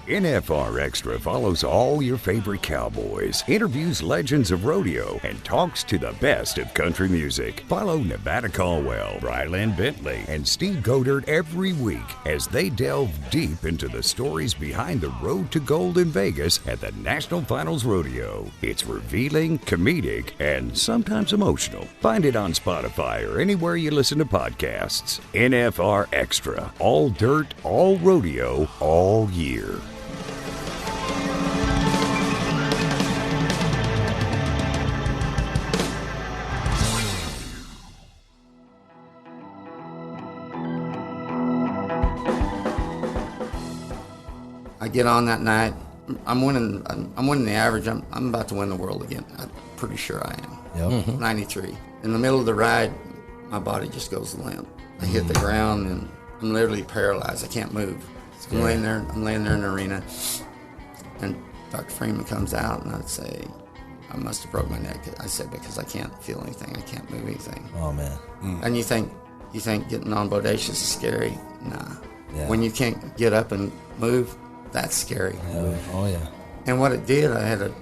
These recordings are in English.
NFR Extra follows all your favorite cowboys, interviews legends of rodeo, and talks to the best of country music. Follow Nevada Caldwell, Ryland Bentley, and Steve Godert every week as they delve deep into the stories behind the road to gold in Vegas at the National Finals Rodeo. It's revealing, comedic, and sometimes emotional. Find it on Spotify or anywhere you listen to podcasts. NFR Extra. All dirt, all rodeo, all year. I get on that night. I'm winning the average. I'm about to win the world again. I'm pretty sure I am. Yep. 93. In the middle of the ride, my body just goes limp. I hit the ground and I'm literally paralyzed. I can't move. I'm laying there in the arena, and Dr. Freeman comes out, and I'd say, I must have broke my neck. I said, because I can't feel anything. I can't move anything. Oh, man. And you think getting on Bodacious is scary? Nah. Yeah. When you can't get up and move, that's scary. Yeah. Oh, yeah. And what it did, I had a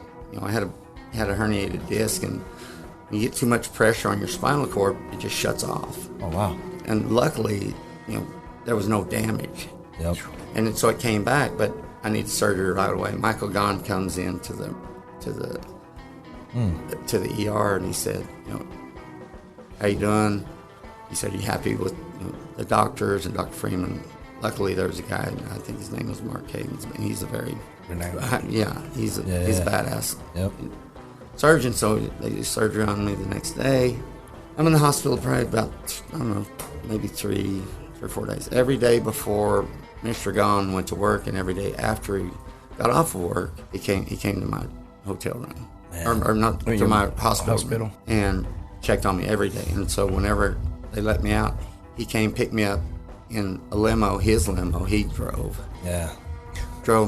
herniated disc, and when you get too much pressure on your spinal cord, it just shuts off. Oh, wow. And luckily, there was no damage. Yep. And so it came back, but I needed surgery right away. Michael Gahn comes in to the ER, and he said, how you doing? He said, are you happy with the doctors and Dr. Freeman? Luckily, there was a guy, I think his name was Mark Cadens, and he's a very, he's a badass surgeon. So they did surgery on me the next day. I'm in the hospital probably about, I don't know, maybe 3 or 4 days. Every day before Mr. Gahn went to work, and every day after he got off of work, he came to my hotel room, or not to my hospital, and checked on me every day. And so whenever they let me out, he came pick me up in a limo, his limo. He drove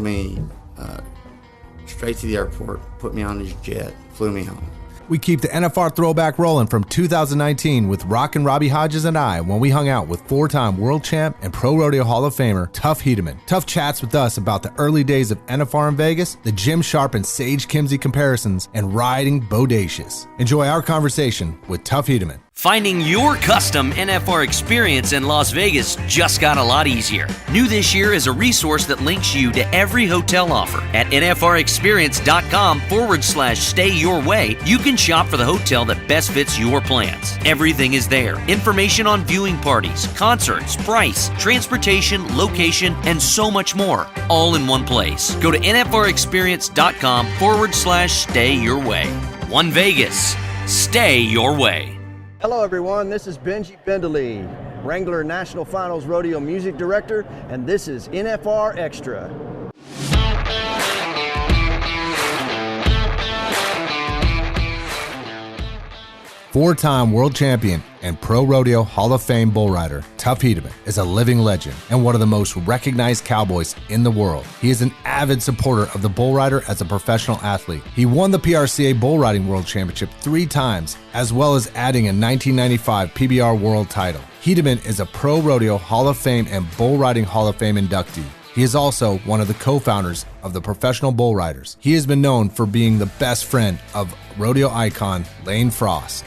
me straight to the airport, put me on his jet, flew me home. We keep the NFR Throwback rolling from 2019 with Rock and Robbie Hodges and I when we hung out with 4-time world champ and ProRodeo Hall of Famer Tuff Hedeman. Tuff chats with us about the early days of NFR in Vegas, the Jim Sharp and Sage Kimzey comparisons, and riding Bodacious. Enjoy our conversation with Tuff Hedeman. Finding your custom NFR experience in Las Vegas just got a lot easier. New this year is a resource that links you to every hotel offer. At nfrexperience.com/stay your way, you can shop for the hotel that best fits your plans. Everything is there. Information on viewing parties, concerts, price, transportation, location, and so much more. All in one place. Go to nfrexperience.com/stay your way. One Vegas. Stay your way. Hello everyone, this is Benji Bendeley, Wrangler National Finals Rodeo Music Director, and this is NFR Extra. Four-time world champion and ProRodeo Hall of Fame bull rider, Tuff Hedeman is a living legend and one of the most recognized cowboys in the world. He is an avid supporter of the bull rider as a professional athlete. He won the PRCA Bull Riding World Championship 3 times, as well as adding a 1995 PBR World title. Hedeman is a ProRodeo Hall of Fame and Bull Riding Hall of Fame inductee. He is also one of the co-founders of the Professional Bull Riders. He has been known for being the best friend of rodeo icon Lane Frost.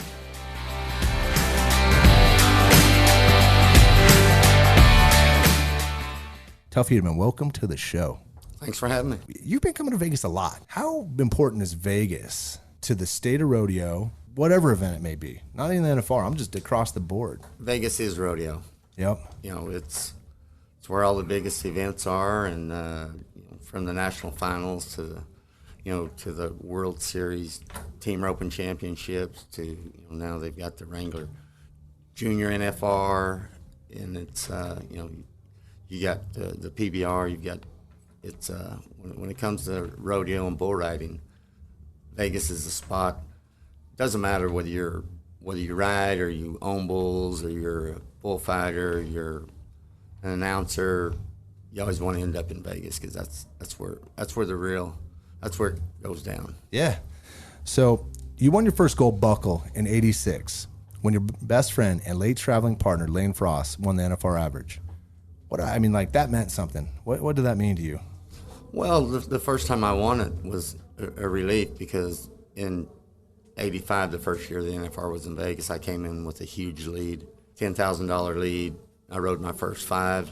Tuff Hedeman, welcome to the show. Thanks for having me. You've been coming to Vegas a lot. How important is Vegas to the state of rodeo, whatever event it may be? Not even the NFR, I'm just across the board. Vegas is rodeo. Yep. It's where all the biggest events are, and from the national finals to the World Series Team Roping Championships to now they've got the Wrangler Junior NFR, and it's you got the PBR. You've got when it comes to rodeo and bull riding, Vegas is the spot. Doesn't matter whether you ride or you own bulls or you're a bullfighter, you're an announcer. You always want to end up in Vegas because that's where it goes down. Yeah. So you won your first gold buckle in '86 when your best friend and late traveling partner Lane Frost won the NFR average. That meant something. What did that mean to you? Well, the first time I won it was a relief because in '85, the first year the NFR was in Vegas, I came in with a huge lead, $10,000 lead. I rode my first 5.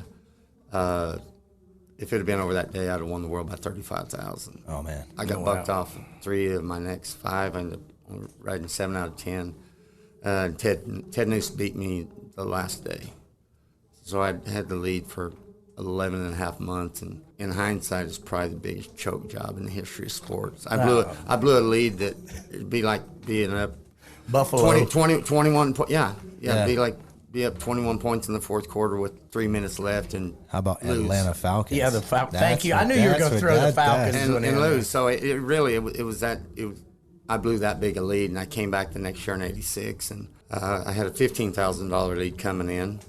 If it had been over that day, I'd have won the world by 35,000. Oh man! I got bucked off 3 of my next 5. I ended up riding 7 out of 10. Ted Noose beat me the last day, so I had the lead for 11 and a half months, and in hindsight, it's probably the biggest choke job in the history of sports. I blew a lead that it'd be like being up Buffalo 21 it'd be like be up 21 points in the fourth quarter with 3 minutes left and How about lose. Atlanta Falcons? Yeah, the Falcons. Thank you. I That's knew you were what- going to throw the that's- Falcons and lose. So it was I blew that big a lead, and I came back the next year in '86, and I had a $15,000 lead coming in,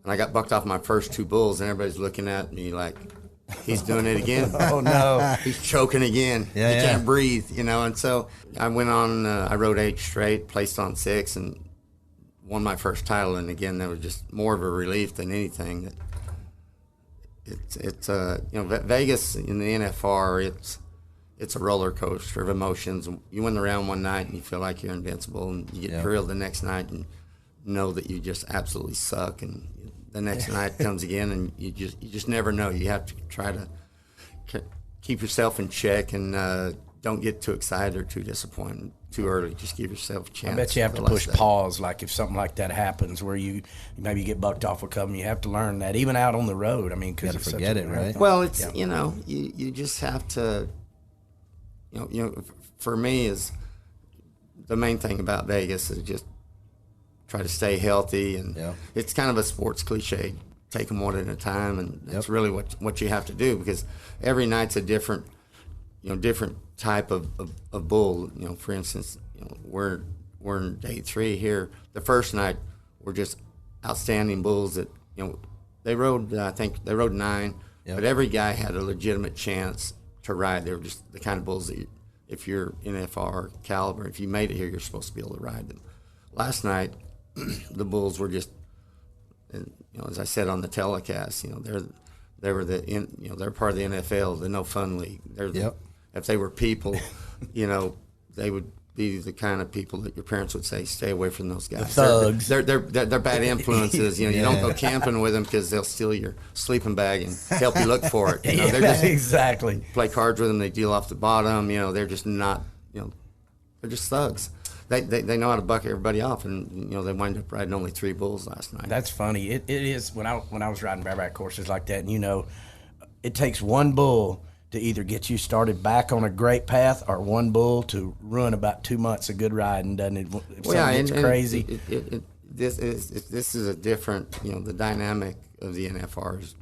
and I got bucked off my first 2 bulls, and everybody's looking at me like, he's doing it again. Oh no! He's choking again. Yeah, he yeah. can't breathe, And so I went on. I rode 8 straight, placed on 6, and won my first title. And again, that was just more of a relief than anything. It's Vegas in the NFR. It's a roller coaster of emotions. You win the round one night and you feel like you're invincible, and you get drilled the next night and know that you just absolutely suck. And the next night comes again, and you just never know. You have to try to keep yourself in check and don't get too excited or too disappointed too early. Just give yourself a chance. I bet you have to push pause, like if something like that happens, where you maybe get bucked off a couple. You have to learn that, even out on the road. I mean, because Gotta forget it, right? Well, it's you just have to. For me, is the main thing about Vegas is just try to stay healthy, and it's kind of a sports cliche. Take them one at a time, and that's really what you have to do, because every night's a different type of bull. For instance, we're in day 3 here. The first night we're just outstanding bulls that they rode. I think they rode 9, but every guy had a legitimate chance to ride. They were just the kind of bulls that if you're NFR caliber, if you made it here, you're supposed to be able to ride them. Last night, the bulls were just, as I said on the telecast, they're part of the NFL, the No Fun League. If they were people, they would be the kind of people that your parents would say, stay away from those guys. The thugs. They're bad influences. You don't go camping with them because they'll steal your sleeping bag and help you look for it. They're just exactly. play cards with them. They deal off the bottom. They're just not. They're just thugs. They know how to buck everybody off, and they wind up riding only 3 bulls last night. That's funny. It is when I was riding bareback courses like that, and it takes one bull to either get you started back on a great path, or one bull to ruin about 2 months of good riding, doesn't it? It's crazy. This is a different, the dynamic of the NFR is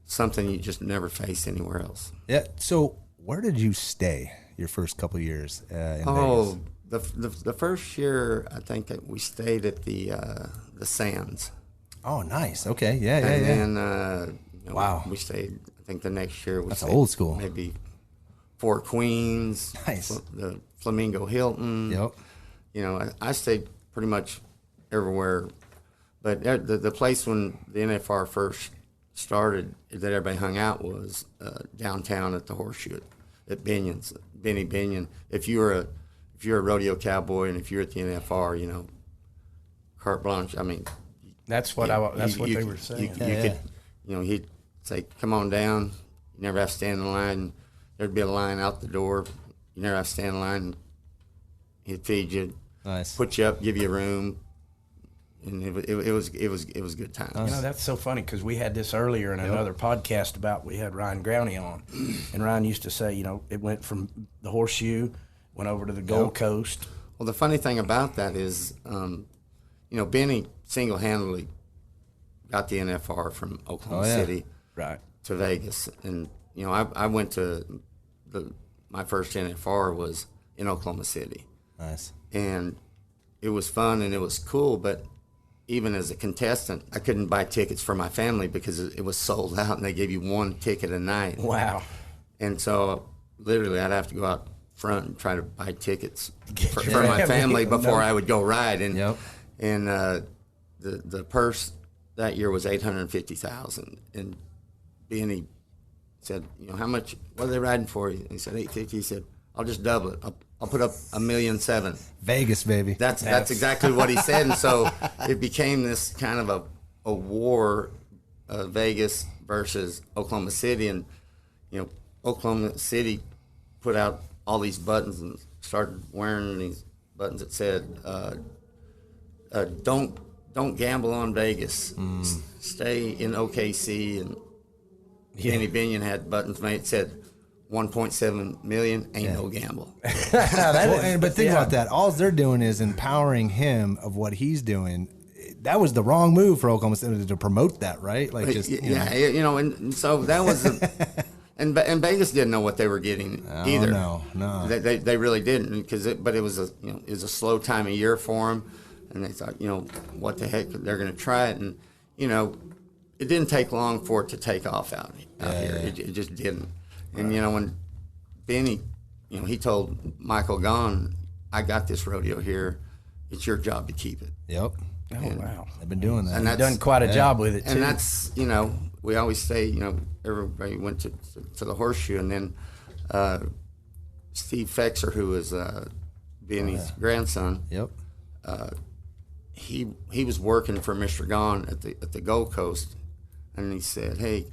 something you just never face anywhere else. Yeah. So where did you stay your first couple of years in Vegas? The first year, I think that we stayed at the Sands. Oh, nice. Okay. Yeah. And then, wow. we stayed. I think the next year That's old school. Maybe Fort Queens. Nice. The Flamingo Hilton. Yep. I stayed pretty much everywhere, but the place when the NFR first started that everybody hung out was downtown at the Horseshoe at Binion's, Benny Binion. If you're a rodeo cowboy, and if you're at the NFR, carte blanche. I mean, that's what they were saying. He'd say, "Come on down." You never have to stand in line. There'd be a line out the door. You never have to stand in line. He'd feed you, Nice. put you up, give you a room, and it was good times. That's so funny, because we had this earlier in another podcast we had Ryan Growney on, and Ryan used to say, it went from the Horseshoe, went over to the Gold Coast. Well, the funny thing about that is, Benny single-handedly got the NFR from Oklahoma City to Vegas. And, I went to my first NFR was in Oklahoma City. Nice. And it was fun and it was cool, but even as a contestant, I couldn't buy tickets for my family because it was sold out, and they gave you 1 ticket a night. Wow. And so literally I'd have to go out front and try to buy tickets for my family before I would go ride. And the purse that year was $850,000, and Benny said, you know, how much? What are they riding for? He said $850. He said, I'll just double it. I'll put up $1.7 million. Vegas, baby. That's exactly what he said, and so it became this kind of a war, Vegas versus Oklahoma City, and you know, Oklahoma City put out all these buttons and started wearing these buttons that said, "Don't gamble on Vegas. Stay in OKC." And Danny Binion had buttons made that said, 1.7 million ain't no gamble. But think about that. All they're doing is empowering him of what he's doing. That was the wrong move for Oklahoma City to promote that, right? Like, just you know, and so that was, and Vegas didn't know what they were getting either. No, they really didn't, but it was a slow time of year for them, and they thought, you know, what the heck, they're going to try it, and you know, it didn't take long for it to take off out here. It just didn't. And, you know, when Benny, you know, he told Michael Gahn, I got this rodeo here. It's your job to keep it. Yep. Wow. I've been doing that. And You've done quite a job with it, too. And that's, you know, we always say, you know, everybody went to the horseshoe. And then Steve Fexer, who was Benny's grandson, he was working for Mr. Gahn at the Gold Coast. And he said, hey,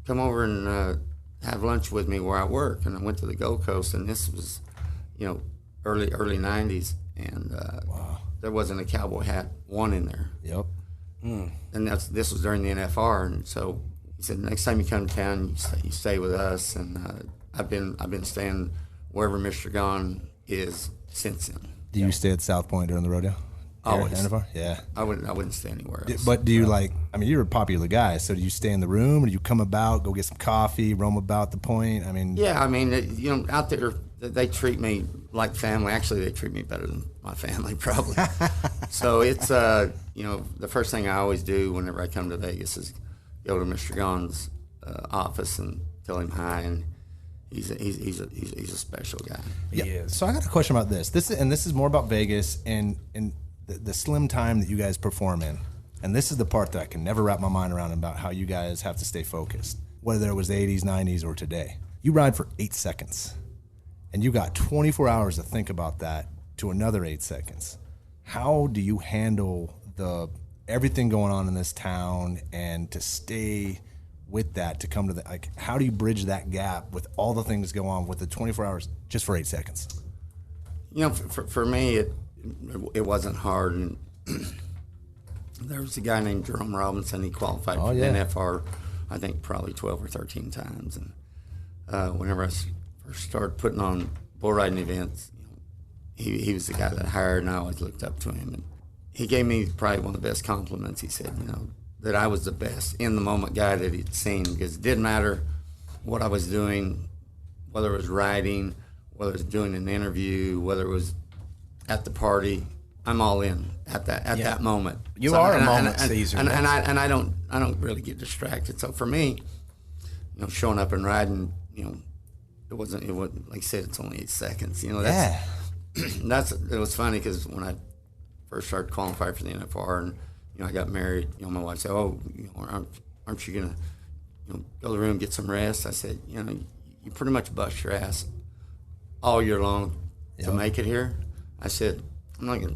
come over and have lunch with me where I work. And I went to the Gold Coast, and this was, you know, early 90s, and there wasn't a cowboy hat one in there. Yep. And this was during the NFR, and so he said, next time you come to town, you stay with us. And I've been staying wherever Mr. Gahn is since then. Do you stay at South Point during the rodeo? Always. NFR? Yeah. I wouldn't stay anywhere else. But do you you're a popular guy, so do you stay in the room, or do you come about, go get some coffee, roam about the point? I mean... Yeah, I mean, you know, out there, they treat me like family. Actually, they treat me better than my family, probably. So it's, you know, the first thing I always do whenever I come to Vegas is go to Mr. Gahn's office and tell him hi, and he's a special guy. He is. So I got a question about this. This is more about Vegas and the slim time that you guys perform in. And this is the part that I can never wrap my mind around about how you guys have to stay focused, whether it was the 80s, 90s, or today. You ride for 8 seconds, and you got 24 hours to think about that to another 8 seconds. How do you handle everything going on in this town and to stay with that, to come to how do you bridge that gap with all the things that go on with the 24 hours just for 8 seconds? You know, for me, it wasn't hard. And there was a guy named Jerome Robinson. He qualified for the NFR, I think probably 12 or 13 times. And whenever I first started putting on bull riding events, you know, he was the guy that I hired, and I always looked up to him. And he gave me probably one of the best compliments. He said, you know, that I was the best in the moment guy that he'd seen, because it didn't matter what I was doing, whether it was riding, whether it was doing an interview, whether it was at the party. I'm all in at that moment. You are a moment Caesar. And I don't really get distracted. So for me, you know, showing up and riding, you know, it wasn't like I said, it's only 8 seconds. You know, it was funny, because when I first started qualifying for the NFR, and you know, I got married, you know, my wife said, oh, you know, aren't you gonna, you know, go to the room, get some rest? I said, you know, you pretty much bust your ass all year long to make it here. I said, I'm not gonna.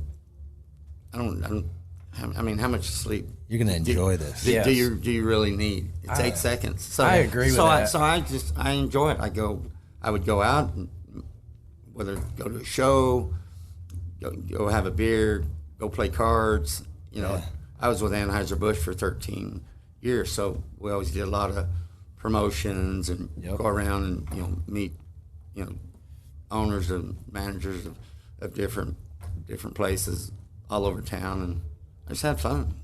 I mean, how much sleep? You're gonna enjoy this. Do you really need? It's 8 seconds. So I agree with that. So I enjoy it. I would go out, and whether go to a show, go have a beer, go play cards. You know, I was with Anheuser-Busch for 13 years, so we always did a lot of promotions and go around and, you know, meet, you know, owners and managers of different places all over town, and I just had fun.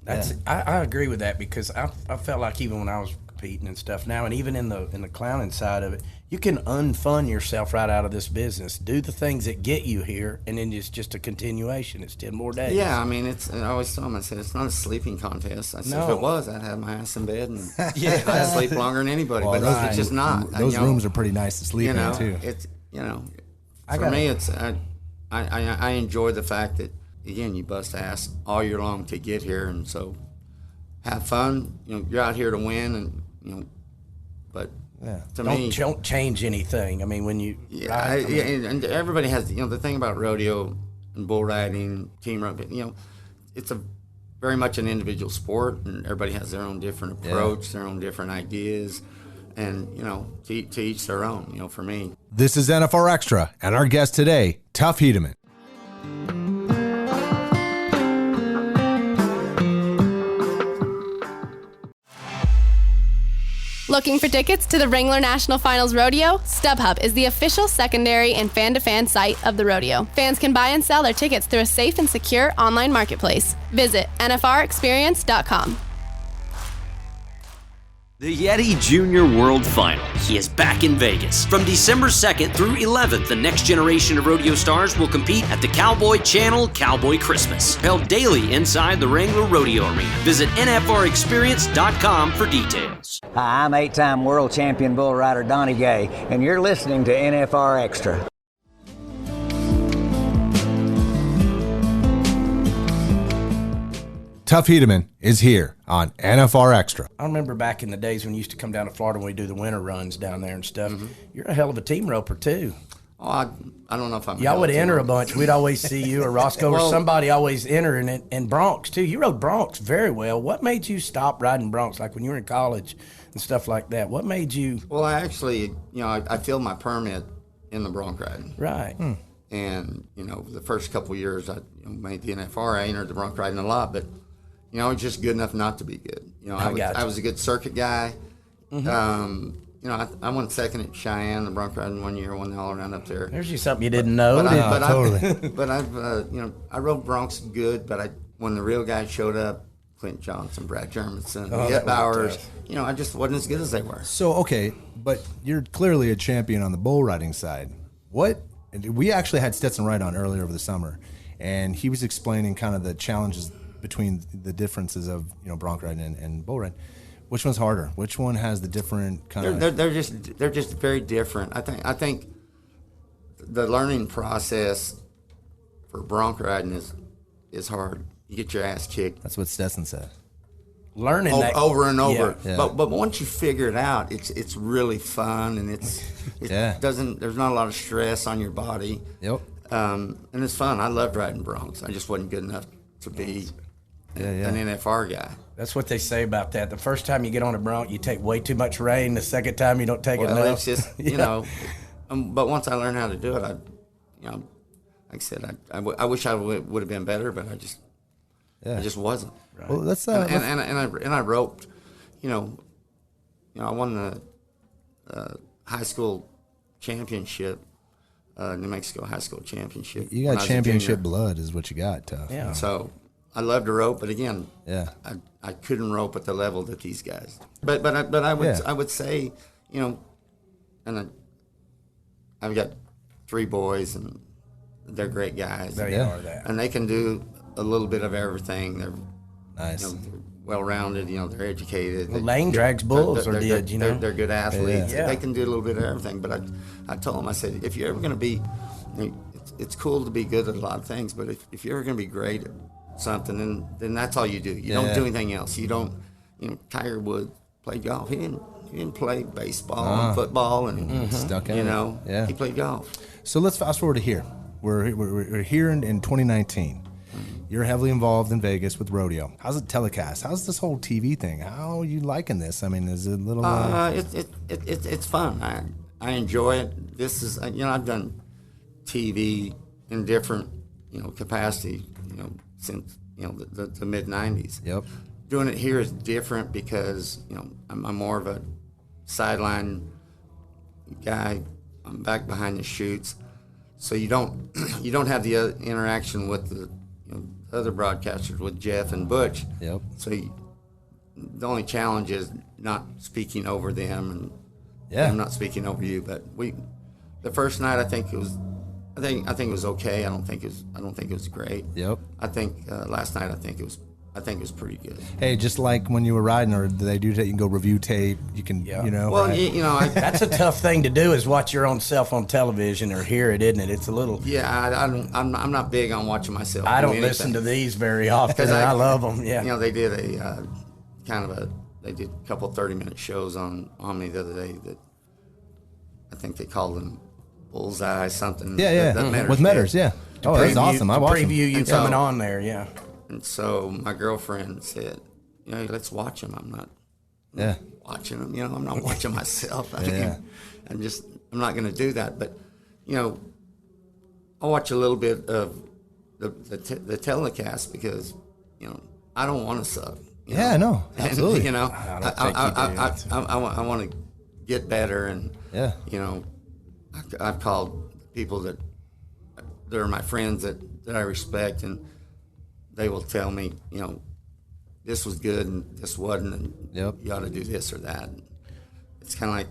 I agree with that, because I felt like even when I was competing and stuff now, and even in the clowning side of it, you can unfun yourself right out of this business. Do the things that get you here, and then it's just a continuation. It's 10 more days. Yeah, I mean, I always tell them, I said, it's not a sleeping contest. I said, if it was, I'd have my ass in bed, and I'd sleep longer than anybody. Well, but it's just not. Those rooms are pretty nice to sleep in, too. It's, you know, for me, it's I enjoy the fact that, again, you bust ass all year long to get here, and so have fun. You know, you're out here to win, and you know, but to me, don't change anything. I mean, when you and everybody has, the thing about rodeo and bull riding, team rodeo, it's a very much an individual sport, and everybody has their own different approach, their own different ideas, and to each their own. For me, This is NFR Extra, and our guest today, Tuff Hedeman. Looking for tickets to the Wrangler National Finals Rodeo? StubHub is the official secondary and fan-to-fan site of the rodeo. Fans can buy and sell their tickets through a safe and secure online marketplace. Visit nfrexperience.com. The Yeti Junior World Final. He is back in Vegas. From December 2nd through 11th, the next generation of rodeo stars will compete at the Cowboy Channel Cowboy Christmas, held daily inside the Wrangler Rodeo Arena. Visit nfrexperience.com for details. Hi, I'm 8-time world champion bull rider Donnie Gay, and you're listening to NFR Extra. Tuff Hedeman is here on NFR Extra. I remember back in the days when you used to come down to Florida when we do the winter runs down there and stuff. You're a hell of a team roper too. Oh, I don't know if I'm. Y'all would enter a bunch. We'd always see you or Roscoe or somebody always entering it. And Bronx too. You rode Bronx very well. What made you stop riding Bronx? Like when you were in college and stuff like that. What made you? Well, I actually, I filled my permit in the bronc riding. Right. And the first couple of years I made the NFR. I entered the bronc riding a lot, but I was just good enough not to be good. I was a good circuit guy. I won second at Cheyenne, the bronc riding one year, won the all around up there. There's just something you didn't know. I rode broncs good, but when the real guys showed up, Clint Johnson, Brad Jermison, Get Bowers, I just wasn't as good as they were. So, okay, but you're clearly a champion on the bull riding side. We actually had Stetson Wright on earlier over the summer, and he was explaining kind of the challenges between the differences of bronc riding and bull riding. Which one's harder? Which one has the different kind of? They're just very different. I think the learning process for bronc riding is hard. You get your ass kicked. That's what Stetson said. Learning over and over. Yeah. But once you figure it out, it's really fun, and there's not a lot of stress on your body. Yep. And it's fun. I loved riding broncs. I just wasn't good enough to be an NFR guy. That's what they say about that. The first time you get on a bronc, you take way too much rein. The second time, you don't take enough. It's just, but once I learned how to do it, like I said, I wish I would have been better, but I just wasn't. Right. Well, that's and I roped, I won the high school championship, New Mexico high school championship. You got championship blood, is what you got, Tuff. Yeah. So I love to rope, but again, I couldn't rope at the level that these guys. But I would say, and I've got 3 boys, and they're great guys. They are that, and they can do a little bit of everything. They're nice, they're well-rounded. They're educated. Well, Lane drags bulls, they're good athletes. Yeah. They can do a little bit of everything. But I told them, I said, if you're ever going to be, it's cool to be good at a lot of things, but if you're ever going to be great at something, then that's all you do. You don't do anything else. You don't. Tiger Woods played golf. He didn't play baseball and football, and stuck in it. He played golf. So let's fast forward to here. We're here in 2019. You're heavily involved in Vegas with rodeo. How's it telecast? How's this whole TV thing? How are you liking this? I mean, is it a little? It's fun. I enjoy it. This is I've done TV in different capacity since the mid '90s. Yep. Doing it here is different because I'm more of a sideline guy. I'm back behind the chutes, so you don't have the interaction with the other broadcasters, with Jeff and Butch. Yep. So the only challenge is not speaking over them, and them not speaking over you. But the first night, I think it was okay. I don't think it was great. Yep. I think last night, I think it was pretty good. Hey, just like when you were riding, or do they do that? You can go review tape. You can, Well, right? That's a tough thing to do, is watch your own self on television or hear it, isn't it? It's a little. Yeah, I'm not big on watching myself. I don't listen to these very often. I love them. Yeah. They did they did a couple 30-minute shows on Omni the other day that I think they call them Bullseye something. Yeah. That With Metters, yeah. Oh, that's awesome. I watched preview you And coming so- on there, yeah. And so my girlfriend said, let's watch them. I'm not watching them. I'm not watching myself. I'm not going to do that. But, I'll watch a little bit of the telecast because, I don't want to suck. Yeah, no, absolutely. And, I want to get better. And, I've called people that are my friends that I respect, and they will tell me, this was good and this wasn't, and you ought to do this or that. It's kind of like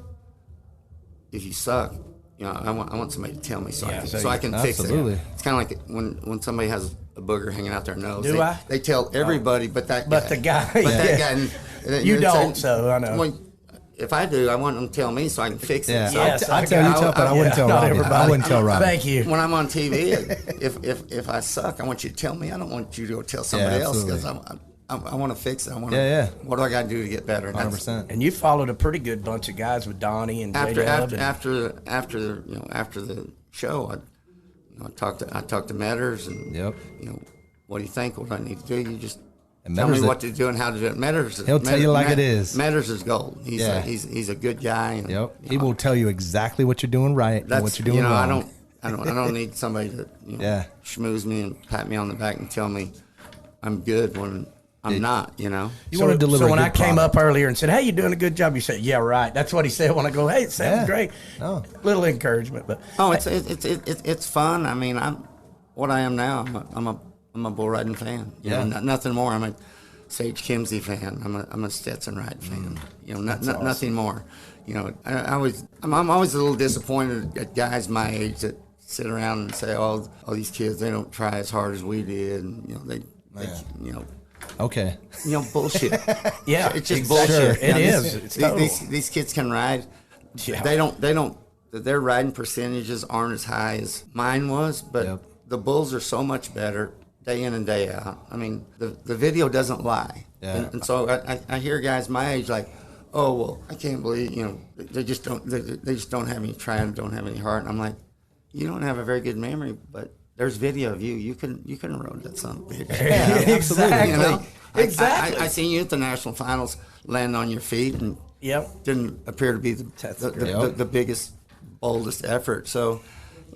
if you suck, I want somebody to tell me so I can fix it. It's kind of like when somebody has a booger hanging out their nose. They tell everybody but that guy. But the guy. That guy. And you don't, so I know. Well, if I do, I want them to tell me so I can fix it. Yeah, So I tell you tough, but I wouldn't tell Robbie. I wouldn't tell Robbie. Thank you. When I'm on TV, if I suck, I want you to tell me. I don't want you to go tell somebody else because I want to fix it. I want to. What do I got to do to get better? 100%. And you followed a pretty good bunch of guys with Donnie and after the show, I talked to Metters and what do you think? What do I need to do? You just tell me what to do and how to do it. He'll tell you like it is. Metters is gold. He's a good guy. And, he will tell you exactly what you're doing right and what you're doing wrong. I don't need somebody to schmooze me and pat me on the back and tell me I'm good when I'm not. You want to deliver. So when I came product. up earlier and said, "Hey, you're doing a good job," you said, "Yeah, right." That's what he said when I go, "Hey, it sounds great." Oh. Little encouragement, but it's fun. I mean, what I am now. I'm a bull riding fan. Nothing more. I'm a Sage Kimzey fan. I'm a Stetson Ride fan. Nothing more. I'm always a little disappointed at guys my age that sit around and say, "Oh, these kids, they don't try as hard as we did," and they Okay. Bullshit. Yeah, it's just exactly. bullshit. Sure. It is. These kids can ride. Yeah. They don't. Their riding percentages aren't as high as mine was, but the bulls are so much better day in and day out. I mean, the video doesn't lie. Yeah. And so I hear guys my age like, "Oh, well, I can't believe they just don't have any try and don't have any heart." And I'm like, you don't have a very good memory, but there's video of you. You can rode that son of a bitch. Yeah, exactly. Exactly. I seen you at the national finals land on your feet and didn't appear to be the biggest, boldest effort. So,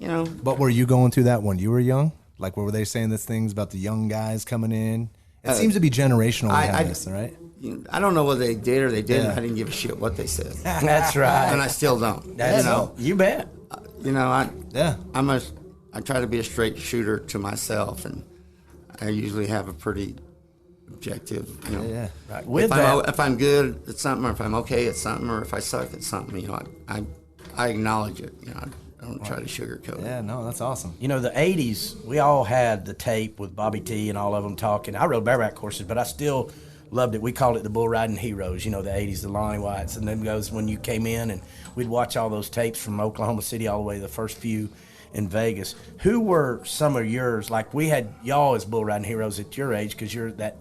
But were you going through that when you were young? Like, were they saying these things about the young guys coming in? It seems to be generational. Right? I don't know whether they did or they didn't. I didn't give a shit what they said. That's right. And I still don't. You bet. I try to be a straight shooter to myself, and I usually have a pretty objective. Right. If I'm good at something, or if I'm okay at something, or if I suck at something, I acknowledge it. I don't try to sugarcoat it. Yeah, no, that's awesome. The 80s, we all had the tape with Bobby T and all of them talking. I rode bareback courses, but I still loved it. We called it the bull riding heroes, the 80s, the Lonnie Whites. And then goes when you came in, and we'd watch all those tapes from Oklahoma City all the way to the first few in Vegas. Who were some of yours? Like, we had y'all as bull riding heroes at your age because you're that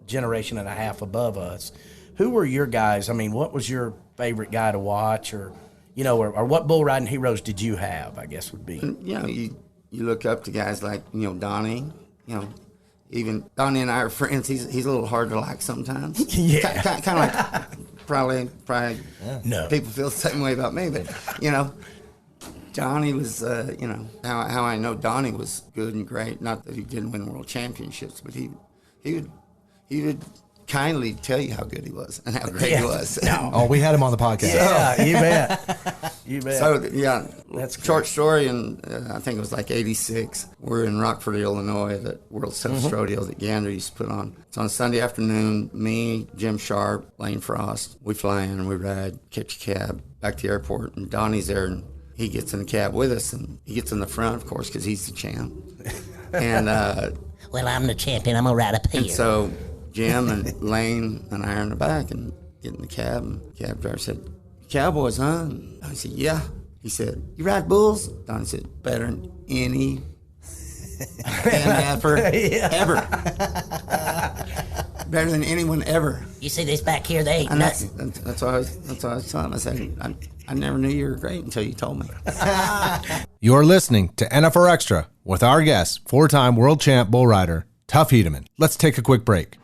generation and a half above us. Who were your guys? I mean, what was your favorite guy to watch, or what bull riding heroes did you have, I guess would be? You look up to guys like, Donnie, even Donnie and I are friends. He's a little hard to like sometimes. Yeah. Kind of like probably No. people feel the same way about me, but, Donnie was, how I know Donnie was good and great. Not that he didn't win world championships, but he would kindly tell you how good he was and how great he was. No. Oh, we had him on the podcast. Yeah, you bet. You bet. So, That's short story, and I think it was like 86. We're in Rockford, Illinois, the World's Toughest Rodeo that Gander used to put on. It's on a Sunday afternoon. Me, Jim Sharp, Lane Frost, we fly in and we ride, catch a cab back to the airport, and Donnie's there, and he gets in the cab with us, and he gets in the front, of course, because he's the champ. And well, I'm the champion. I'm going to ride up here. And so Jim and Lane and I are in the back and get in the cab, and the cab driver said, "Cowboys, huh?" And I said, "Yeah." He said, "You ride bulls?" Donnie said, "Better than any NFR ever." better than anyone ever. You see this back here? They ain't And nothing. that's what I was telling him. I said, I never knew you were great until you told me. You're listening to NFR Extra with our guest, 4-time world champ bull rider, Tuff Hedeman. Let's take a quick break.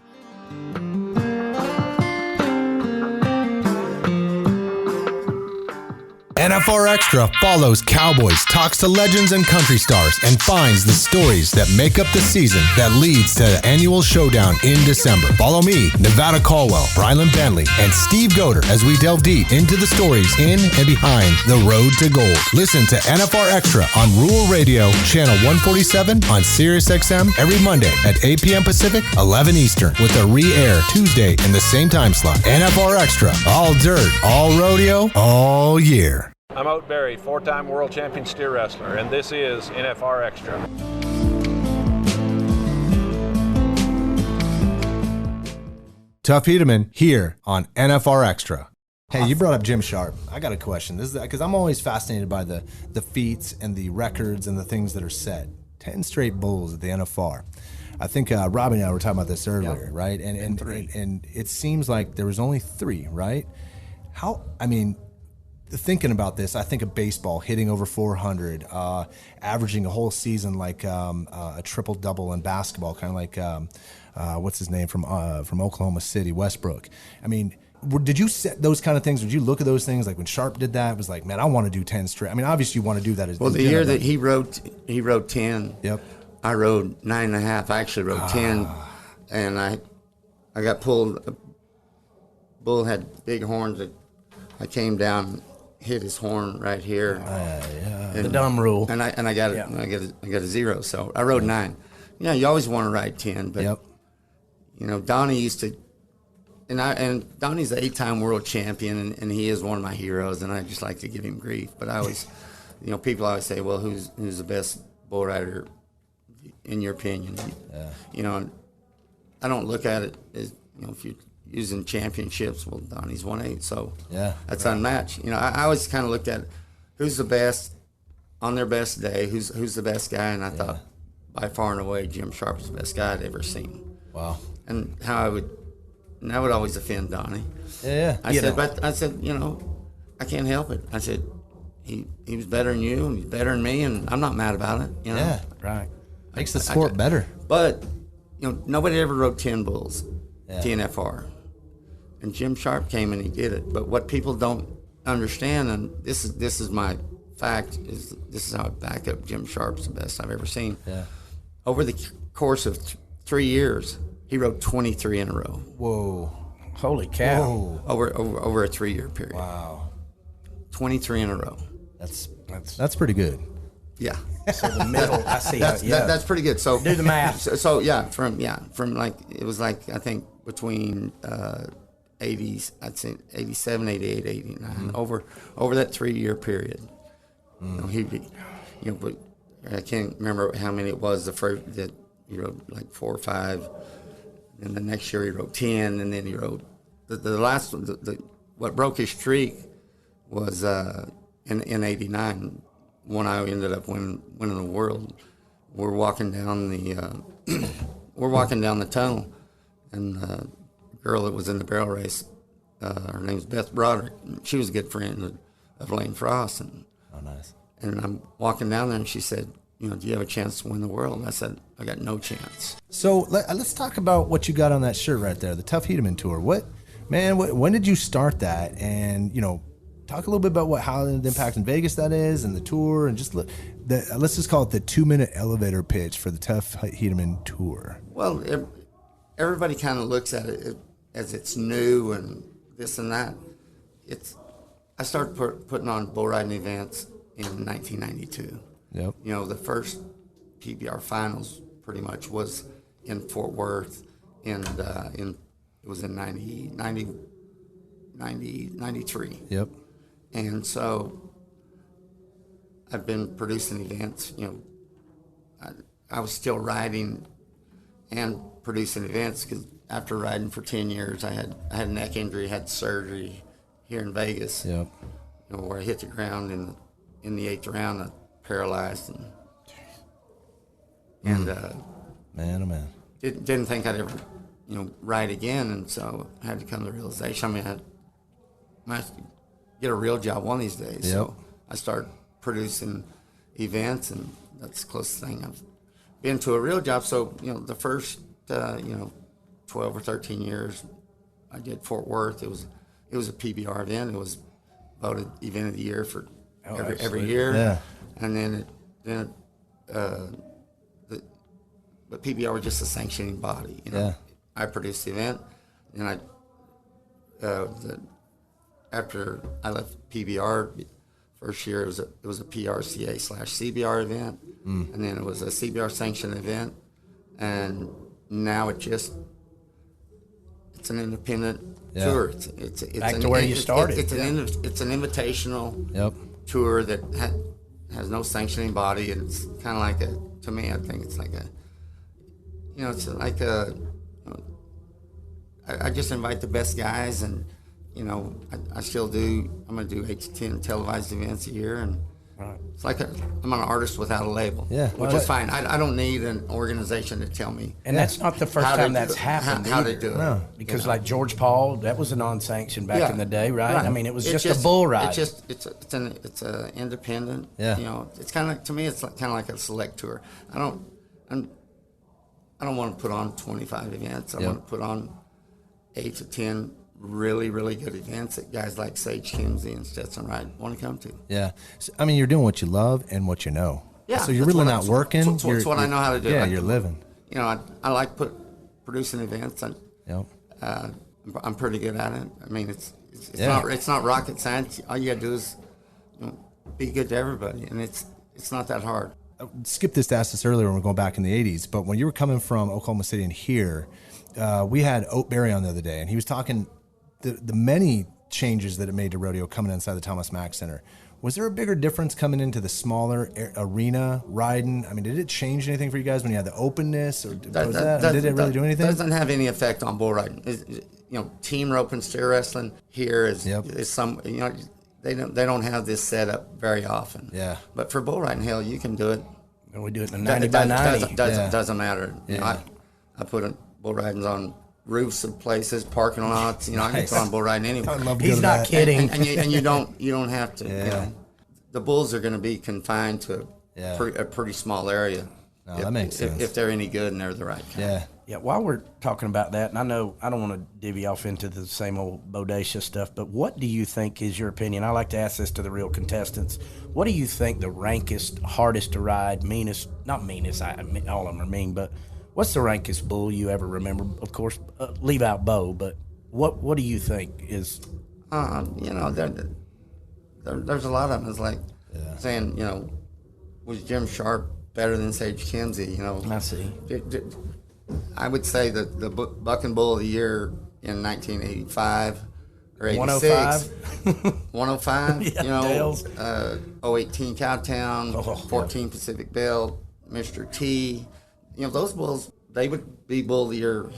NFR Extra follows cowboys, talks to legends and country stars, and finds the stories that make up the season that leads to the annual showdown in December. Follow me, Nevada Caldwell, Brylan Bentley, and Steve Goder as we delve deep into the stories in and behind the road to gold. Listen to NFR Extra on Rural Radio, channel 147 on Sirius XM every Monday at 8 p.m. Pacific, 11 Eastern, with a re-air Tuesday in the same time slot. NFR Extra, all dirt, all rodeo, all year. I'm Oat Berry, 4-time world champion steer wrestler, and this is NFR Extra. Tuff Hedeman here on NFR Extra. Hey, you brought up Jim Sharp. I got a question. This is because I'm always fascinated by the feats and the records and the things that are set. 10 straight bulls at the NFR. I think Robbie and I were talking about this earlier, right? And it seems like there was only 3, right? Thinking about this, I think of baseball hitting over 400, averaging a whole season like a triple double in basketball, kind of like what's his name from Oklahoma City, Westbrook. I mean, did you set those kind of things? Did you look at those things like when Sharp did that? It was like, man, I want to do 10 straight. I mean, obviously you want to do that as well. The year that he wrote 10. Yep. I rode 9.5. I actually rode 10, and I got pulled. Bull had big horns. I came down. Hit his horn right here. The dumb rule. And I got it. Yeah. I got a 0. So I rode 9. Yeah, you always want to ride 10, but you know, Donnie used to, and Donnie's the 8-time world champion, and he is one of my heroes, and I just like to give him grief. But I always, you know, people always say, well, who's the best bull rider in your opinion? You know, I don't look at it as, you know, if you using championships, well, Donnie's 1/8, so that's unmatched. You know, I always kind of looked at who's the best on their best day, who's the best guy, and I thought by far and away Jim Sharp was the best guy I'd ever seen. Wow. And that would always offend Donnie. I said, you know, I can't help it. I said, he was better than you, and he's better than me, and I'm not mad about it. You know? Yeah, right. Makes the sport better. But you know, nobody ever rode 10 bulls, TNFR. And Jim Sharp came and he did it. But what people don't understand, and this is my fact, is this is how I back up Jim Sharp's the best I've ever seen. Yeah. Over the course of 3 years, he rode 23 in a row. Whoa. Holy cow. Whoa. Over a 3-year period. Wow. 23 in a row. That's pretty good. Yeah. So the middle, I see. That's pretty good. So do the math. So from like, it was like, I think between 80s, I'd say 87, 88, 89, over that 3-year period. You know, but I can't remember how many it was. The first that he rode like 4 or 5, and the next year he rode 10, and then he rode the last one. What broke his streak was in 89 when I ended up winning the world. We're walking down the tunnel, and girl that was in the barrel race, her name's Beth Broderick. She was a good friend of Lane Frost. And, nice. And I'm walking down there, and she said, you know, do you have a chance to win the world? And I said, I got no chance. So let's talk about what you got on that shirt right there, the Tuff Hedeman Tour. When did you start that? And, you know, talk a little bit about how the impact in Vegas that is, and the tour, and just let's just call it the 2-minute elevator pitch for the Tuff Hedeman Tour. Well, everybody kind of looks at it as it's new and this and that. I started putting on bull riding events in 1992. Yep. You know, the first PBR finals pretty much was in Fort Worth, and it was in 93. Yep. And so I've been producing events. You know, I was still riding and producing events because after riding for 10 years, I had a neck injury, had surgery here in Vegas. Yep. You know, where I hit the ground in the 8th round, I paralyzed and man, oh man, didn't think I'd ever, ride again. And so I had to come to the realization, I mean, I have to get a real job one of these days. Yep. So I started producing events, and that's the closest thing I've been to a real job. So, the first, 12 or 13 years I did Fort Worth. It was a PBR event. It was voted event of the year for every year. Yeah. And but PBR was just a sanctioning body. Yeah. I produced the event, and after I left PBR, first year it was a PRCA/CBR event, and then it was a CBR sanctioned event, and now it's an independent tour. It's back to where you started. It's an invitational tour that has no sanctioning body, and it's kind of like to me, I think it's like I just invite the best guys, and I still do. I'm going to do 8 to 10 televised events a year, and it's like I'm an artist without a label, which is fine. I don't need an organization to tell me. And that's not the first time that's happened. How to do it? Because like George Paul, that was a non-sanctioned back in the day, right? I mean, it was just a bull ride. It's an independent. Yeah. It's kind of like, to me, it's kind of like a select tour. I don't want to put on 25 events. I want to put on 8 to 10 really, really good events that guys like Sage Kimzey and Stetson Wright want to come to. Yeah. So, I mean, you're doing what you love and what you know. Yeah. So you're really not working. That's what I know how to do. Yeah, you're living. I like producing events. I'm pretty good at it. I mean, it's not rocket science. All you got to do is be good to everybody, and it's not that hard. Skip this to ask this earlier when we're going back in the 80s, but when you were coming from Oklahoma City and here, we had Oat Berry on the other day, and he was talking the many changes that it made to rodeo coming inside the Thomas Mack Center. Was there a bigger difference coming into the smaller arena riding? I mean, did it change anything for you guys when you had the openness, or did it really do anything? It doesn't have any effect on bull riding. Team rope and steer wrestling here is some. They don't have this set up very often. Yeah. But for bull riding, hell, you can do it. And we do it in a 90 by 90. Doesn't matter. I put bull ridings on roofs of places, parking lots. I can put on bull riding anywhere. He's not kidding. And you don't have to. The bulls are going to be confined to a pretty small area. No, that makes sense. If they're any good and they're the right kind. Yeah, while we're talking about that, and I know I don't want to divvy off into the same old Bodacious stuff, but what do you think is your opinion? I like to ask this to the real contestants. What do you think the rankest, hardest to ride, meanest, not meanest, all of them are mean, but what's the rankest bull you ever remember? Of course, leave out Bo, but what do you think is? There's a lot of them. It's like saying, was Jim Sharp better than Sage Kimzey? I see. I would say that the Buck and Bull of the Year in 1985 or 86. 105. 018 Cowtown, 14 Pacific Bell, Mr. T. Those bulls, they would be Bull of the Year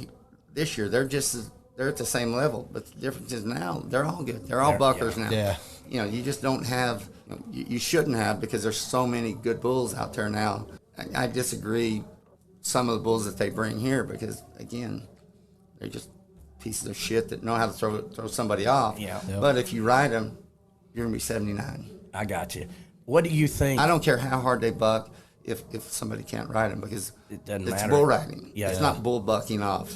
this year. They're at the same level, but the difference is now they're all good. They're all buckers now. Yeah. You just don't have, you shouldn't have, because there's so many good bulls out there now. I disagree some of the bulls that they bring here, because again, they're just pieces of shit that know how to throw somebody off. Yeah. But if you ride them, you're gonna be 79. I got you. What do you think? I don't care how hard they buck if somebody can't ride them, because it doesn't it's matter. Bull riding. Yeah, it's not bull bucking off.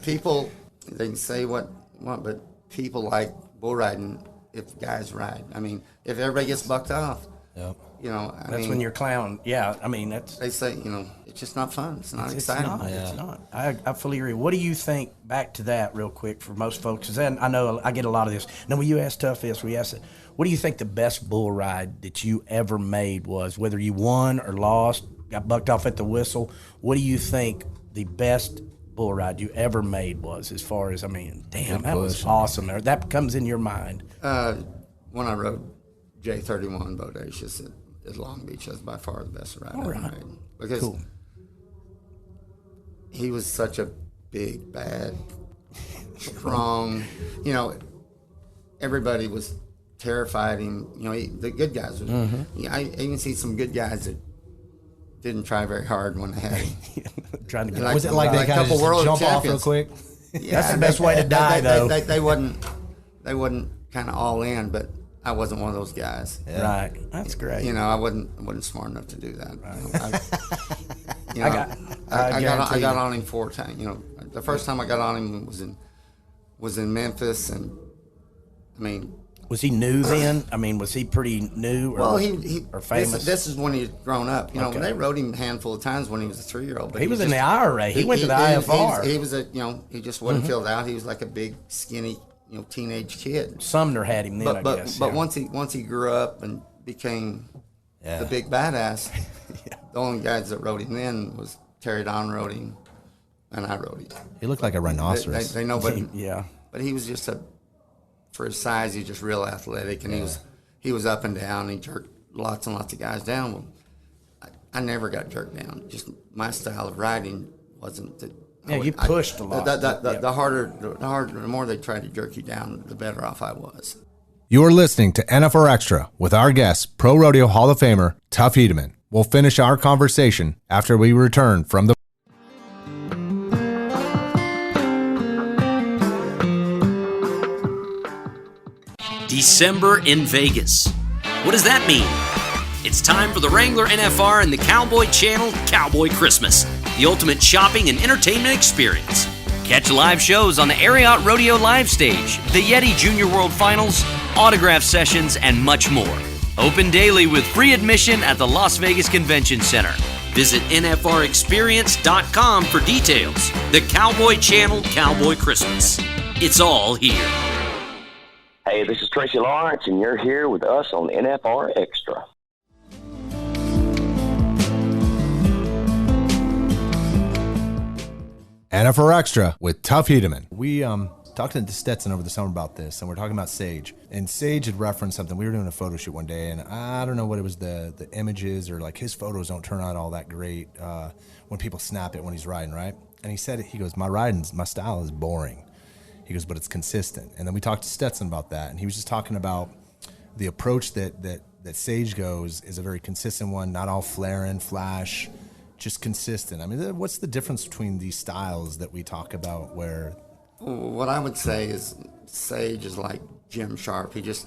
People, they can say what, but people like bull riding if guys ride. I mean, if everybody gets bucked off. Yep. That's when you're clown. Yeah, I mean, that's... They say, it's just not fun. It's not exciting. It's not. I fully agree. What do you think, back to that real quick for most folks, because I know I get a lot of this. Now, when you ask Tuff this, we ask it, what do you think the best bull ride that you ever made was? Whether you won or lost, got bucked off at the whistle, what do you think the best bull ride you ever made was, as far as, damn, that was awesome. That comes in your mind. When I rode J31 Bodacious at Long Beach, was by far the best ride I ever made. Because he was such a big, bad, strong, everybody was terrified him. The good guys. I even see some good guys that didn't try very hard when they had trying to get. Was it like they kind of just jump off real quick? Yeah, that's the best way to die, though. They wasn't kind of all in, but I wasn't one of those guys. Yeah. Right, that's great. You know, I wasn't smart enough to do that. Right. I got on him 4 times. You know, the first time I got on him was in Memphis, and I mean. Was he new then? I mean, was he pretty new or famous? This is when he'd grown up. You know, when they rode him a handful of times when he was a 3-year-old. But he was in the IRA. He went to the IFR. He was he just wasn't filled out. He was like a big, skinny, teenage kid. Sumner had him then, I guess. But once he grew up and became the big badass, the only guys that rode him then was Terry Don rode him, and I rode him. He looked like a rhinoceros. They know, but he was just for his size, he's just real athletic, and he was up and down. He jerked lots and lots of guys down. Well, I never got jerked down. Just my style of riding wasn't. You pushed a lot. The more they tried to jerk you down, the better off I was. You are listening to NFR Extra with our guest, Pro Rodeo Hall of Famer Tuff Hedeman. We'll finish our conversation after we return from the. December in Vegas. What does that mean? It's time for the Wrangler NFR and the Cowboy Channel Cowboy Christmas, the ultimate shopping and entertainment experience. Catch live shows on the Ariat Rodeo Live Stage, the Yeti Junior World Finals, autograph sessions, and much more. Open daily with free admission at the Las Vegas Convention Center. Visit NFRExperience.com for details. The Cowboy Channel Cowboy Christmas. It's all here. Hey, this is Tracy Lawrence, and you're here with us on NFR Extra. NFR Extra with Tuff Hedeman. We talked to Stetson over the summer about this, and we're talking about Sage. And Sage had referenced something. We were doing a photo shoot one day, and I don't know what it was, the images, or like his photos don't turn out all that great when people snap it when he's riding, right? And he said, he goes, my style is boring. He goes, but it's consistent. And then we talked to Stetson about that, and he was just talking about the approach that Sage goes is a very consistent one, not all flaring, flash, just consistent. I mean, what's the difference between these styles that we talk about where? What I would say is Sage is like Jim Sharp. He just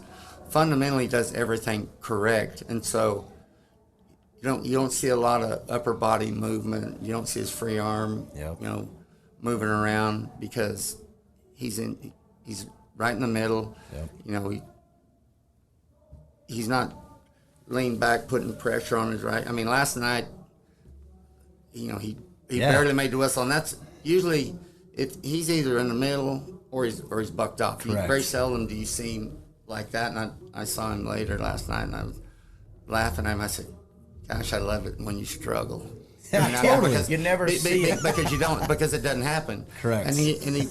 fundamentally does everything correct. And so you don't see a lot of upper body movement. You don't see his free arm, moving around because he's right in the middle. Yep. He's not leaned back, putting pressure on his right. I mean, last night, he barely made the whistle, and that's usually he's either in the middle or he's bucked off. Very seldom do you see him like that. And I saw him later last night, and I was laughing at him. I said, "Gosh, I love it when you struggle." Yeah, totally. You never see it because you don't, because it doesn't happen. Correct. And he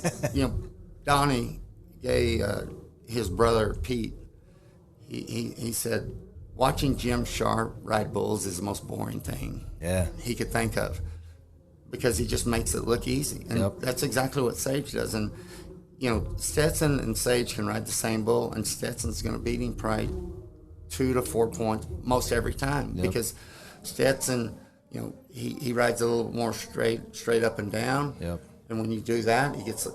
Donnie Gay, his brother Pete, he said, watching Jim Sharp ride bulls is the most boring thing he could think of, because he just makes it look easy. And that's exactly what Sage does. And, Stetson and Sage can ride the same bull, and Stetson's going to beat him probably 2 to 4 points most every time, because Stetson, he rides a little more straight up and down. Yep. And when you do that, he gets a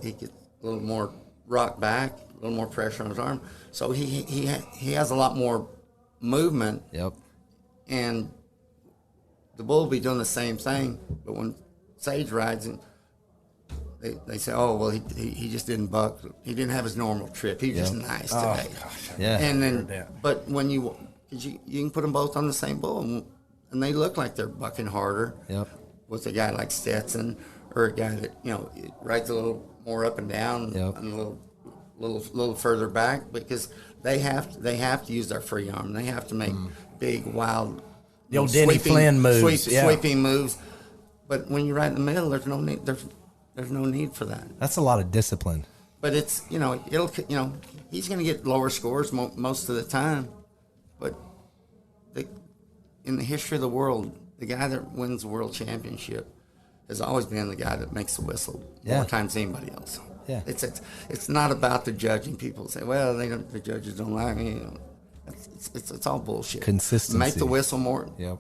little more rock back, a little more pressure on his arm. So he has a lot more movement. Yep. And the bull will be doing the same thing, but when Sage rides, and they say, "Oh, well, he just didn't buck. He didn't have his normal trip. He was just nice today." Gosh, And then, but when you can put them both on the same bull, and they look like they're bucking harder. Yep. With a guy like Stetson, or a guy that rides a little more up and down, and a little further back, because they have to use their free arm. They have to make big, wild, the old Denny Flynn moves, sweeping moves. But when you ride in the middle, there's no need. There's no need for that. That's a lot of discipline. But it's he's going to get lower scores most of the time. But in the history of the world, the guy that wins the world championship has always been the guy that makes the whistle more times than anybody else. Yeah. It's not about the judging. People say, well, the judges don't like me. It's all bullshit. Consistency. Make the whistle more. Yep.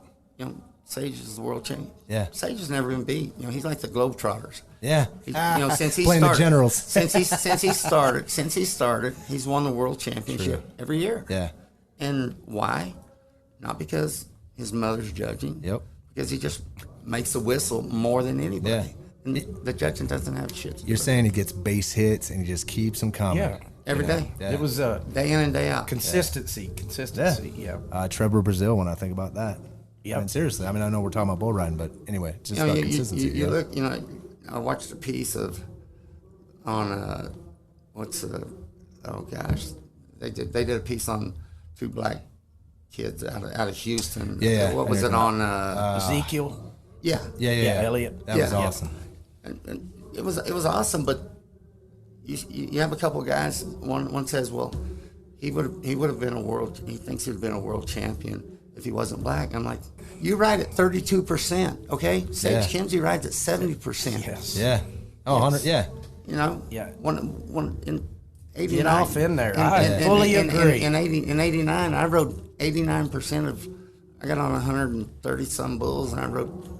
Sage is the world champion. Yeah. Sage has never been beat. You know, he's like the Globetrotters. Yeah. You know, since he playing started, the Generals. since he started, he's won the world championship every year. Yeah. And why? Not because his mother's judging. Yep. Because he just makes the whistle more than anybody. Yeah. And the judging doesn't have shit to do You're with saying he gets base hits and he just keeps them coming. Yeah. every day. Yeah. It was day in and day out. Consistency. Yeah. Trevor Brazil, when I think about that. Yep. I mean, seriously. I mean, I know we're talking about bull riding, but anyway, just about consistency. You look, you know, I watched a piece on oh gosh, they did a piece on two black kids out of Houston. Yeah. What was it on? Ezekiel. Yeah. Elliott. That was awesome. And it was awesome, but you have a couple of guys. One says, well, he would have been a world. He thinks he'd have been a world champion if he wasn't black. I'm like, you ride at 32%, okay? Sage Kimzey rides at 70%. Yes. Yeah. Oh, 100. Yeah. You know. Yeah. One in 89. Get off in there. I fully agree. In 89, I rode 89% of. I got on 130 some bulls, and I rode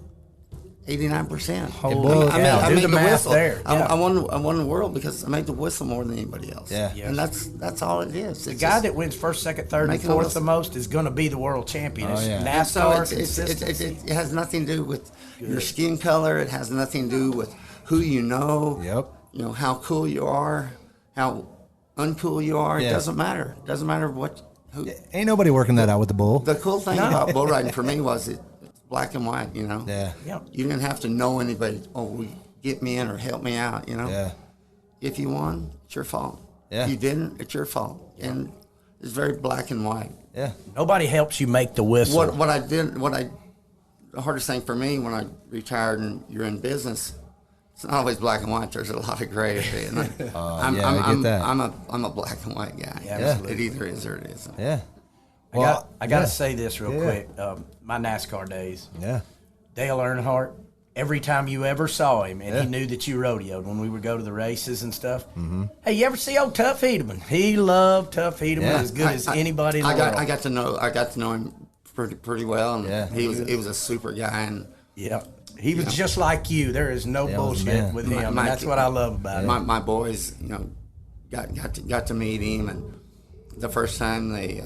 89%. I made the whistle. There. Yeah. I won the world because I made the whistle more than anybody else. Yeah. And that's all it is. The guy that wins first, second, third, and fourth the most is going to be the world champion. It's NASCAR consistency. It has nothing to do with your skin color. It has nothing to do with who you know. Yep. You know how cool you are, how uncool you are. Yeah. It doesn't matter. It doesn't matter what. Who. Ain't nobody working that out with the bull. The cool thing about bull riding for me was it's black and white. You know. Yeah. You didn't have to know anybody. Oh, get me in or help me out. You know. Yeah. If you won, it's your fault. Yeah. If you didn't, it's your fault. Yeah. And it's very black and white. Yeah. Nobody helps you make the whistle. The hardest thing for me when I retired and you're in business, it's not always black and white. There's a lot of gray area. And I get that. I'm a black and white guy. Yeah. It either is or it isn't. Yeah. I got to say this real quick. My NASCAR days. Yeah. Dale Earnhardt, every time you ever saw him, and he knew that you rodeoed when we would go to the races and stuff. Mm-hmm. Hey, you ever see old Tuff Hedeman? He loved Tuff Hedeman as good as anybody in the world. I got to know him pretty well, and he was a super guy. And he was just like you. There is no bullshit with him. And that's what I love about him. My boys, you know, got to meet him, and the first time they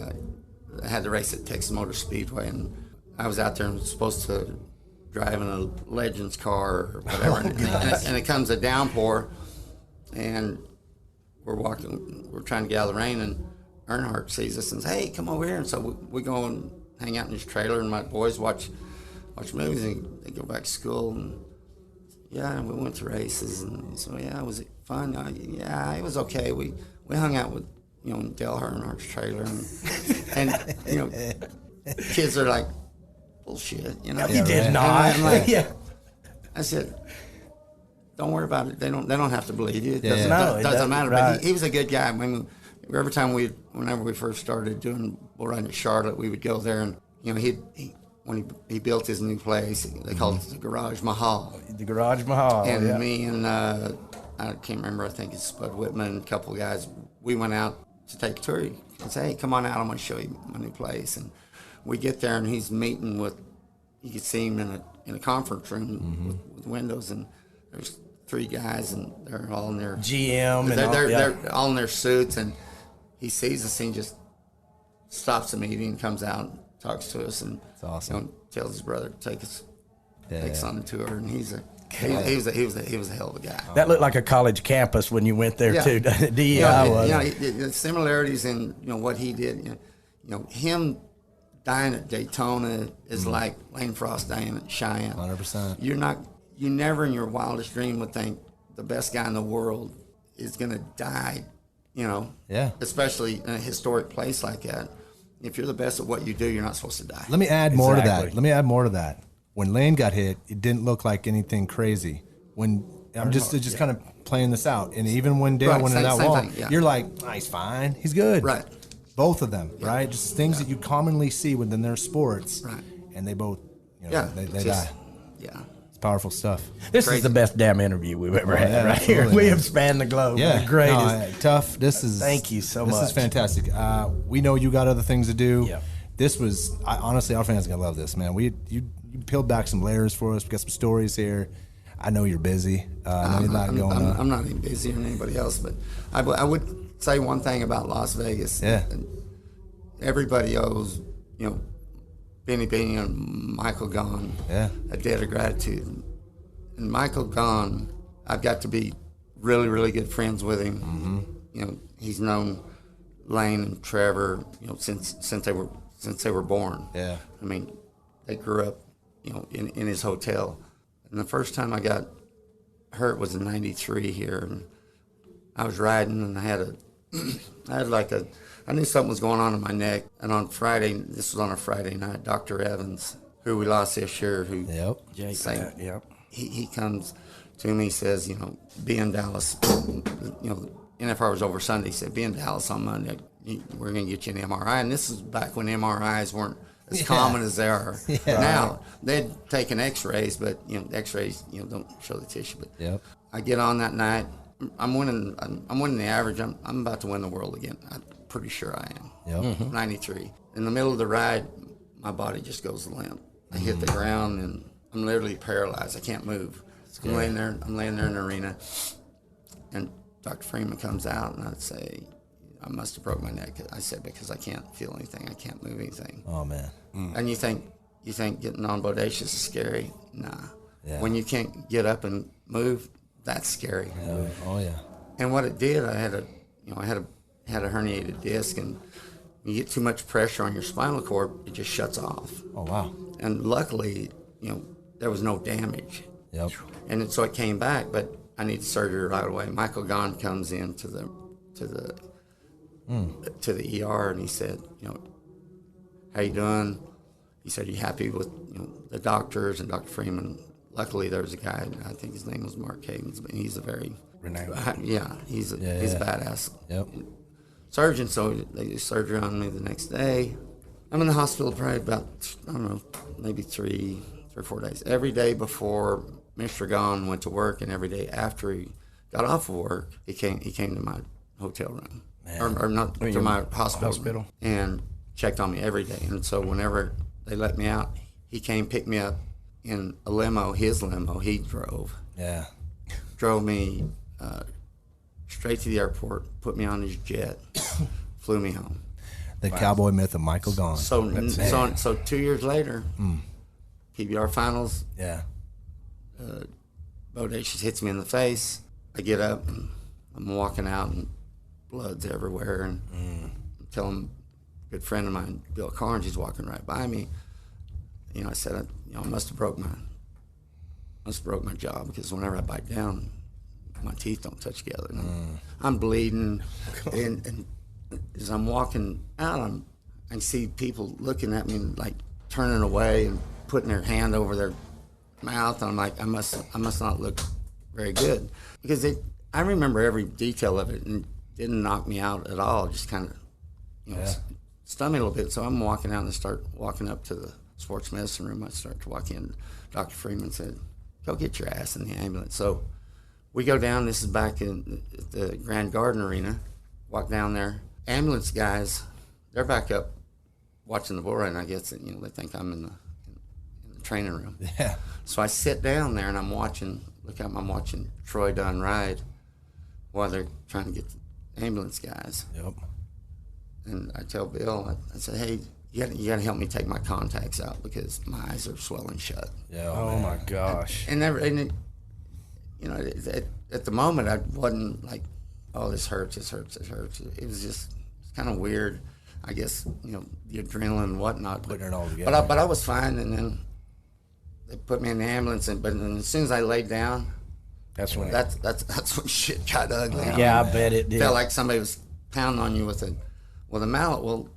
had the race at Texas Motor Speedway, and I was out there and was supposed to drive in a Legends car or whatever, and it comes a downpour, and we're trying to get out of the rain, and Earnhardt sees us and says, "Hey, come over here." And so we go and hang out in his trailer, and my boys watch movies, and they go back to school, and we went to races, and so was it fun? It was okay. We hung out with Dale Earnhardt's trailer, and kids are like, bullshit, you did not. I'm like, I said, don't worry about it. They don't have to believe you. It doesn't matter. Right. But he was a good guy. I mean, every time whenever we first started doing bull riding at Charlotte, we would go there, and when he built his new place, they called it the Garage Mahal. The Garage Mahal. And me and I can't remember. I think it's Spud Whitman, a couple of guys. We went out to take a tour and say, "Hey, come on out. I'm going to show you my new place." And we get there, and he's meeting with. You could see him in a conference room with windows, and there's three guys, and they're all in their GM, they're all in their suits, and he sees us, and he just stops the meeting, comes out, and talks to us, and it's awesome. Tells his brother to take us on the tour, and he was a hell of a guy. That looked like a college campus when you went there too. DEI was. The similarities in what he did. Him dying at Daytona is like Lane Frost dying at Cheyenne. 100%. You never in your wildest dream would think the best guy in the world is going to die. Especially in a historic place like that. If you're the best at what you do, you're not supposed to die. Let me add more to that. When Lane got hit, it didn't look like anything crazy. When I'm just kind of playing this out, and even when Dale went in that wall, you're like, he's fine, he's good. Right. Both of them, right? Just things that you commonly see within their sports, right? And they both, they die. Yeah. It's powerful stuff. This is the best damn interview we've ever had right here. We have spanned the globe. Yeah. The greatest. Tuff. Thank you so much. This is fantastic. We know you got other things to do. Yeah. This was honestly, our fans are gonna love this, man. you peel back some layers for us. We got some stories here. I know you're busy. I know you're not going I'm not any busier than anybody else, but I would say one thing about Las Vegas. Yeah. Everybody owes, Benny Benny and Michael Gahn a debt of gratitude. And Michael Gahn, I've got to be really, really good friends with him. Mm-hmm. He's known Lane and Trevor, since they were born. Yeah. I mean, they grew up, in his hotel. And the first time I got hurt was in '93 here, and I was riding, and I knew something was going on in my neck. And on Friday, this was on a Friday night, Dr. Evans, who we lost this year, he comes to me, he says, be in Dallas. NFR was over Sunday. He said, be in Dallas on Monday. We're going to get you an MRI. And this is back when MRIs weren't as common as they are now. They'd taken X-rays, but X-rays don't show the tissue. But I get on that night. I'm winning the average. I'm about to win the world again. I'm pretty sure I am. 93. In the middle of the ride, my body just goes limp. I hit the ground and I'm literally paralyzed. I can't move. I'm laying there in the arena, and Dr. Freeman comes out, and I'd say, I must have broke my neck. I said, because I can't feel anything. I can't move anything. Oh, man. And you think getting on Bodacious is scary? Nah. Yeah. When you can't get up and move, that's scary. Yeah. Oh, yeah. And what it did, I had a herniated disc, and you get too much pressure on your spinal cord, it just shuts off. Oh, wow. And luckily, there was no damage. Yep. And so it came back, but I needed surgery right away. Michael Gahn comes in to the ER, and he said, how you doing? He said, you happy with the doctors and Dr. Freeman? Luckily, there was a guy, I think his name was Mark Havens, but he's a very renowned. He's a badass surgeon. So they did surgery on me the next day. I'm in the hospital probably about, I don't know, maybe 3 or 4 days. Every day before Mr. Gahn went to work, and every day after he got off of work, he came to my hotel room, or not to my hospital, and checked on me every day. And so whenever they let me out, he came pick me up in a limo, his limo. He drove. Yeah. Drove me straight to the airport, put me on his jet, flew me home. The cowboy myth of Michael Gahn. So 2 years later, PBR finals. Yeah. Bodacious hits me in the face. I get up, and I'm walking out, and blood's everywhere. And I'm telling a good friend of mine, Bill Carnes, he's walking right by me. I said, I must have broke my jaw, because whenever I bite down, my teeth don't touch together. I'm bleeding, and as I'm walking out, I see people looking at me and like turning away and putting their hand over their mouth, and I'm like, I must not look very good, because I remember every detail of it, and it didn't knock me out at all. Just kind of, stunned me a little bit. So I'm walking out and start walking up to the sports medicine room. I start to walk in. Dr. Freeman said, "Go get your ass in the ambulance." So we go down. This is back in the Grand Garden Arena. Walk down there. Ambulance guys, they're back up watching the bull ride, and I guess that, they think I'm in the training room. Yeah. So I sit down there and I'm watching Troy Dunn ride while they're trying to get the ambulance guys. Yep. And I tell Bill, I said, hey, you got to help me take my contacts out, because my eyes are swelling shut. Yeah. Oh my gosh. And at the moment I wasn't like, oh, this hurts. It was just kind of weird. I guess, the adrenaline and whatnot. Putting it all together. But I was fine, and then they put me in the ambulance, but as soon as I laid down, that's when shit got ugly. I bet it did. Felt like somebody was pounding on you with a mallet. Well,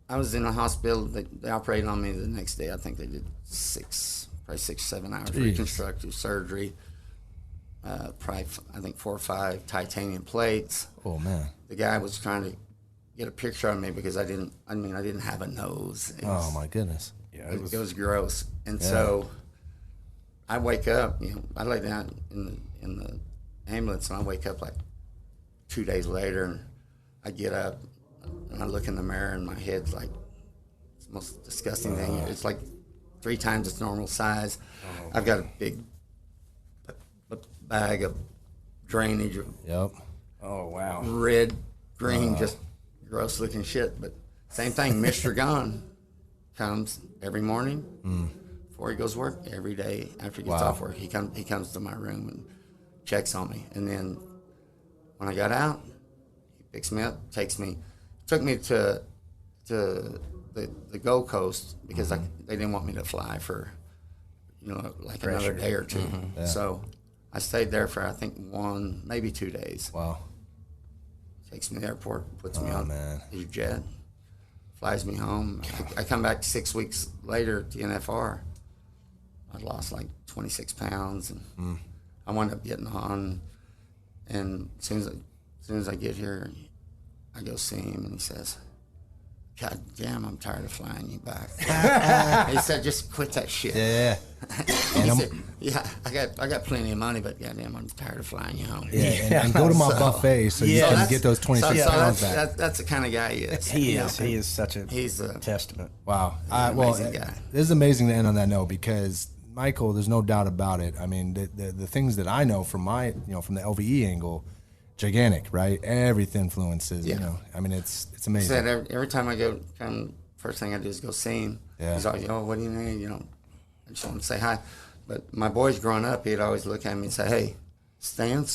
I was in the hospital. They operated on me the next day. I think they did probably 6-7 hours reconstructive surgery. Probably, I think 4 or 5 titanium plates. Oh man! The guy was trying to get a picture of me because I didn't have a nose. Oh my goodness! Yeah, it was gross. And so I wake up. I lay down in the ambulance, and I wake up like 2 days later, and I get up and I look in the mirror, and my head's like, it's the most disgusting thing. It's like 3 times its normal size. I've got a big bag of drainage of oh wow, red, green, just gross looking shit. But same thing, Mr. Gunn comes every morning before he goes to work, every day after he gets off work. He comes to my room and checks on me. And then when I got out, he picks me up, took me to the Gold Coast because they didn't want me to fly for, like another day or two. Yeah. So I stayed there for, I think, 1, maybe 2 days. Wow. Takes me to the airport, puts me on his jet, flies me home. I come back 6 weeks later to NFR. I'd lost like 26 pounds, and I wound up getting on. And as soon as I get here, I go see him, and he says, "God damn, I'm tired of flying you back." He said, "Just quit that shit." Yeah. He said, "Yeah, I got plenty of money, but goddamn, I'm tired of flying you home." Yeah, and go to my buffet so you can get those 26 pounds back. That's the kind of guy he is. He is such a testament. Wow. Amazing guy. This is amazing to end on that note because Michael, there's no doubt about it. I mean, the things that I know from from the LVE angle, gigantic, right? Everything influences, I mean, it's amazing. Said every time I come, first thing I do is go see him. Yeah. He's always, what do you need? I just want to say hi. But my boys growing up, he'd always look at me and say, "Hey, stay in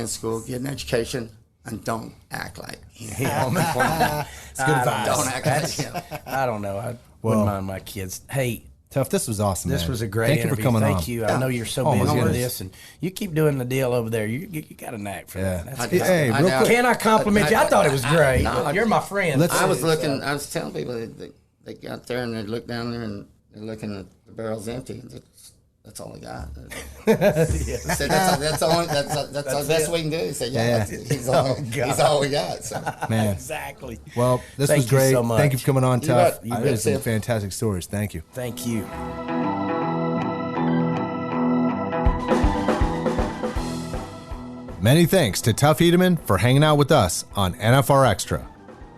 school, get an education, and don't act like it's good advice. Don't act like I don't know. I wouldn't mind my kids. Hey, Tuff, this was awesome. This was a great Thank interview. You for coming on. Thank you. I know you're so busy with this, and you keep doing the deal over there. You got a knack for that. Hey, real quick. Can I compliment you? I thought it was great. You're my friend. I was telling people that they got there and they look down there and they're looking at the barrel's empty. That's all I got. So that's the best we can do. He said, he's all we got. So. Man. Exactly. Well, this was great. So much. Thank you for coming on, Tuff. You bet. Some fantastic stories. Thank you. Thank you. Many thanks to Tuff Hedeman for hanging out with us on NFR Extra.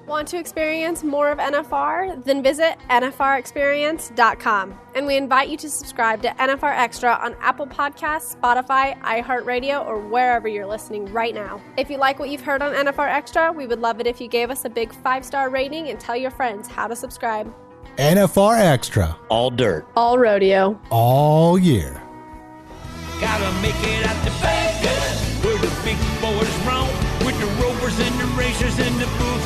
Want to experience more of NFR? Then visit nfrexperience.com. And we invite you to subscribe to NFR Extra on Apple Podcasts, Spotify, iHeartRadio, or wherever you're listening right now. If you like what you've heard on NFR Extra, we would love it if you gave us a big 5-star rating and tell your friends how to subscribe. NFR Extra. All dirt. All rodeo. All year. Gotta make it out to Vegas, where the big boys roam, with the rovers and the racers and the bulls